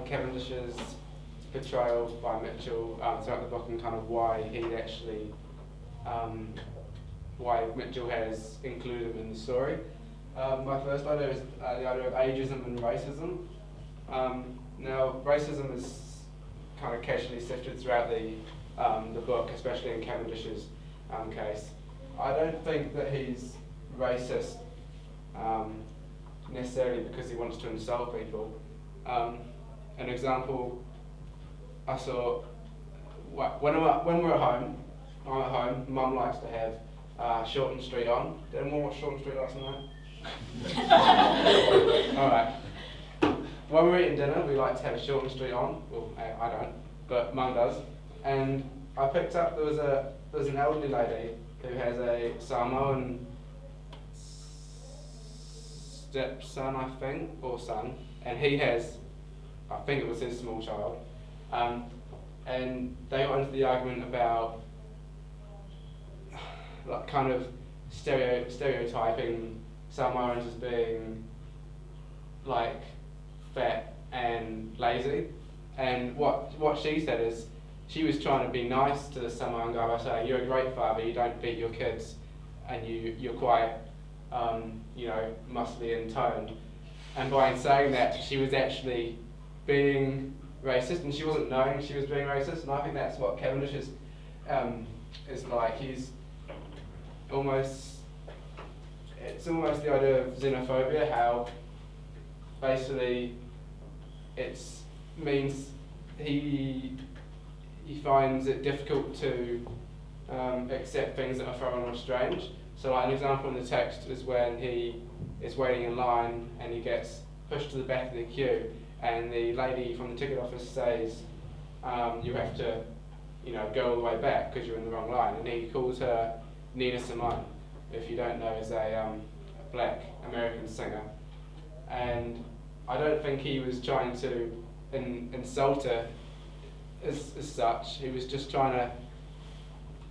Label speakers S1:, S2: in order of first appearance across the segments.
S1: Cavendish's portrayal by Mitchell throughout the book and kind of why he'd actually, why Mitchell has included him in the story. My first idea is the idea of ageism and racism. Now, racism is kind of casually sifted throughout the book, especially in Cavendish's case. I don't think that he's racist necessarily because he wants to insult people. An example I saw when we're at home. I'm at home. Mum likes to have Shorten Street on. Did anyone watch Shorten Street last night? All right. When we're eating dinner, we like to have Shorten Street on. Well, I don't, but Mum does. And I picked up there was an elderly lady who has a Samoan stepson, I think, or son, and he has, I think it was his small child, and they got into the argument about like kind of stereotyping Samoans as being like fat and lazy, and what she said is she was trying to be nice to the Samoan guy by saying, you're a great father, you don't beat your kids, and you're quite muscly and toned. And by saying that, she was actually being racist, and she wasn't knowing she was being racist. And I think that's what Cavendish is like. He's it's almost the idea of xenophobia, how basically it means he finds it difficult to accept things that are foreign or strange. So like an example in the text is when he is waiting in line and he gets pushed to the back of the queue, and the lady from the ticket office says, you have to go all the way back because you're in the wrong line, and he calls her Nina Simone, if you don't know, is a black American singer. And I don't think he was trying to insult her as such. He was just trying to,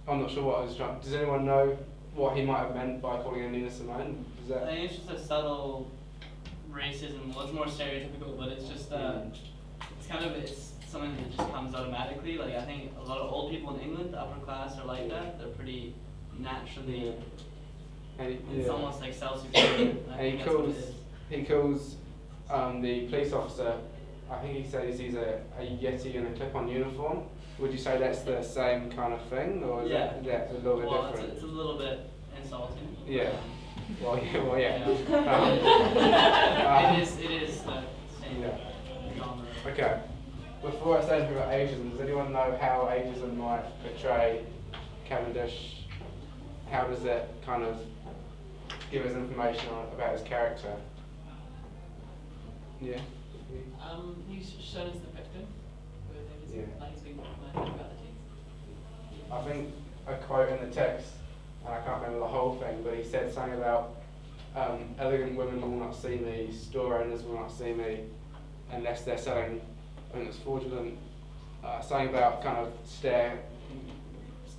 S1: I'm not sure what I was trying, does anyone know what he might have meant by calling her Nina Simone?
S2: I think it's just a subtle racism. Well, it's more stereotypical, but it's just it's something that just comes automatically. Like I think a lot of old people in England, the upper class, are like that. They're pretty naturally. It's almost like self-sufficient.
S1: And he calls the police officer. I think he says he's a yeti in a clip-on uniform. Would you say that's the same kind of thing, or is that a little bit different?
S2: It's a little bit insulting.
S1: Yeah. Well, yeah.
S2: It is the same genre.
S1: Okay. Before I say anything about ageism, does anyone know how ageism might portray Cavendish? How does that kind of give us information about his character? Yeah.
S3: He's shown as the victim, like he's being recommended about the text.
S1: I think a quote in the text, and I can't remember the whole thing, but he said something about elegant women will not see me, store owners will not see me, unless they're selling, I think it's fraudulent, something about kind of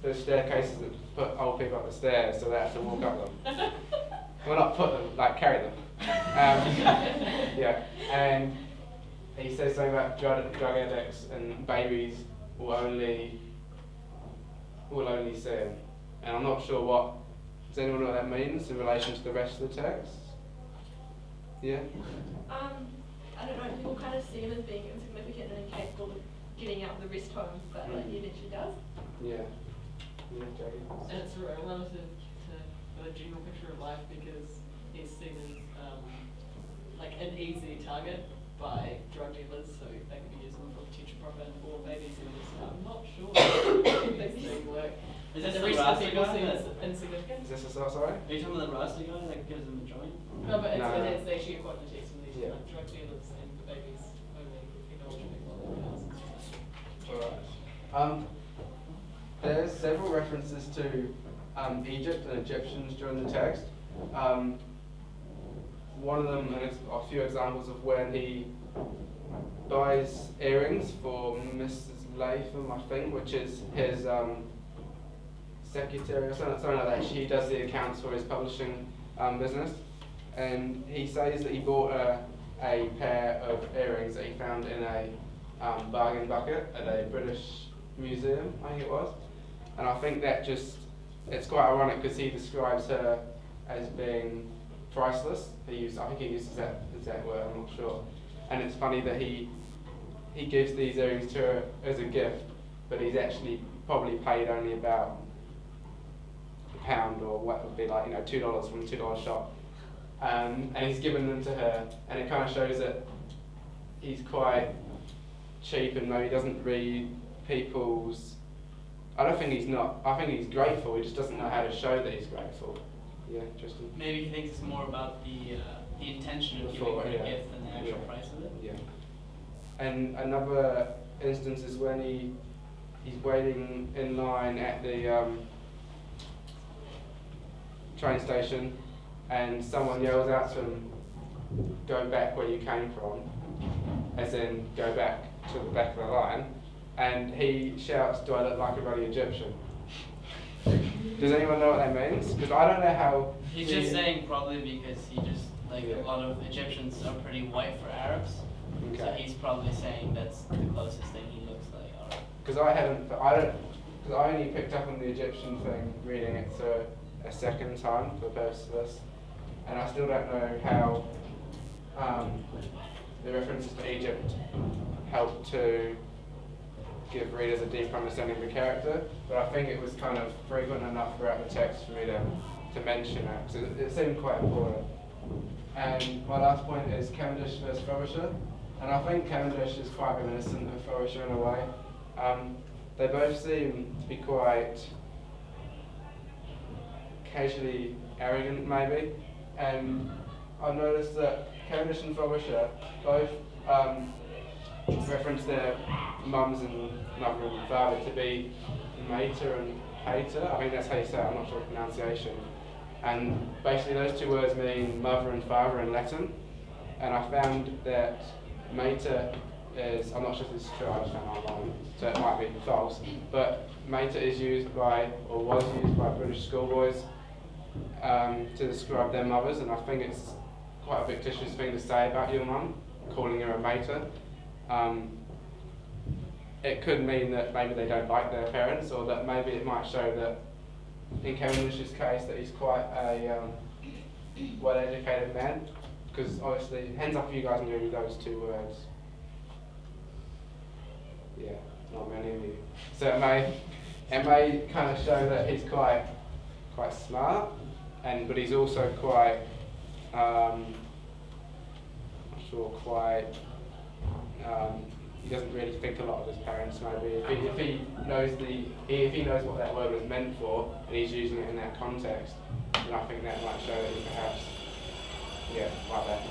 S1: those staircases that put old people up the stairs so they have to walk up them. Well, not put them, like carry them. Yeah, and he says something about drug addicts and babies will only see him. And I'm not sure does anyone know what that means in relation to the rest of the text? Yeah?
S4: I don't know, people kind of see him as being insignificant and incapable of getting out the rest home, but he eventually does.
S1: Yeah. Yeah, Jackie.
S3: And it's relative to the general picture of life because he's seen as like an easy target by drug dealers, so they can be using them for potential profit or babies. I'm not sure if this thing work.
S2: Is this
S3: the
S2: the
S3: rest of
S2: Rasta
S3: people
S2: guy?
S3: see as insignificant?
S1: Is this sorry?
S2: Are you talking about the Rasta guy that gives him the joint?
S3: No, but
S1: No.
S3: it's actually quite the text from these
S1: Yeah.
S3: like, drug dealers and babies only acknowledging people in the house.
S1: Alright. There's several references to Egypt and Egyptians during the text. One of them, and it's a few examples of when he buys earrings for Mrs. Latham, I think, which is his secretary or something like that. She does the accounts for his publishing business, and he says that he bought a pair of earrings that he found in a bargain bucket at a British museum, I think it was. And I think that it's quite ironic because he describes her as being priceless. I think he uses that word, I'm not sure. And it's funny that he gives these earrings to her as a gift, but he's actually probably paid only about £1 or what would be like, $2 from a $2 shop. And he's given them to her, and it kind of shows that he's quite cheap and maybe doesn't read people's. I don't think he's not. I think he's grateful. He just doesn't know how to show that he's grateful. Yeah, Tristan.
S2: Maybe he thinks it's more about the intention of giving her a gift than the actual price of it.
S1: Yeah. And another instance is when he's waiting in line at the train station, and someone yells out to him, "Go back where you came from," as in go back to the back of the line, and he shouts, "Do I look like a bloody Egyptian?" Does anyone know what that means? Because I don't know how.
S2: He's just saying probably because he just
S1: Yeah.
S2: a lot of Egyptians are pretty white for Arabs, so
S1: Okay.
S2: he's probably saying that's the closest thing he looks like. Alright.
S1: Because I only picked up on the Egyptian thing reading it for a second time for the purpose of this, and I still don't know how the references to Egypt help to give readers a deeper understanding of the character, but I think it was kind of frequent enough throughout the text for me to mention it, because it seemed quite important. And my last point is Cavendish versus Frobisher, and I think Cavendish is quite reminiscent of Frobisher in a way. They both seem to be quite casually arrogant, maybe, and I've noticed that Cavendish and Frobisher both reference their mums and mother and father to be mater and pater. I think that's how you say it, I'm not sure of pronunciation. And basically those two words mean mother and father in Latin. And I found that mater is, I'm not sure if this is true, I just found it online, so it might be false, but mater is used by, or was used by British schoolboys to describe their mothers, and I think it's quite a fictitious thing to say about your mum, calling her a mater. It could mean that maybe they don't like their parents, or that maybe it might show that, in Cavendish's case, that he's quite a well-educated man, because obviously, hands up if you guys knew those two words. Yeah, not many of you. So it may kind of show that he's quite smart, but he's also quite, he doesn't really think a lot of his parents. Maybe if he knows what that word was meant for, and he's using it in that context, then I think that might show that he perhaps, like that.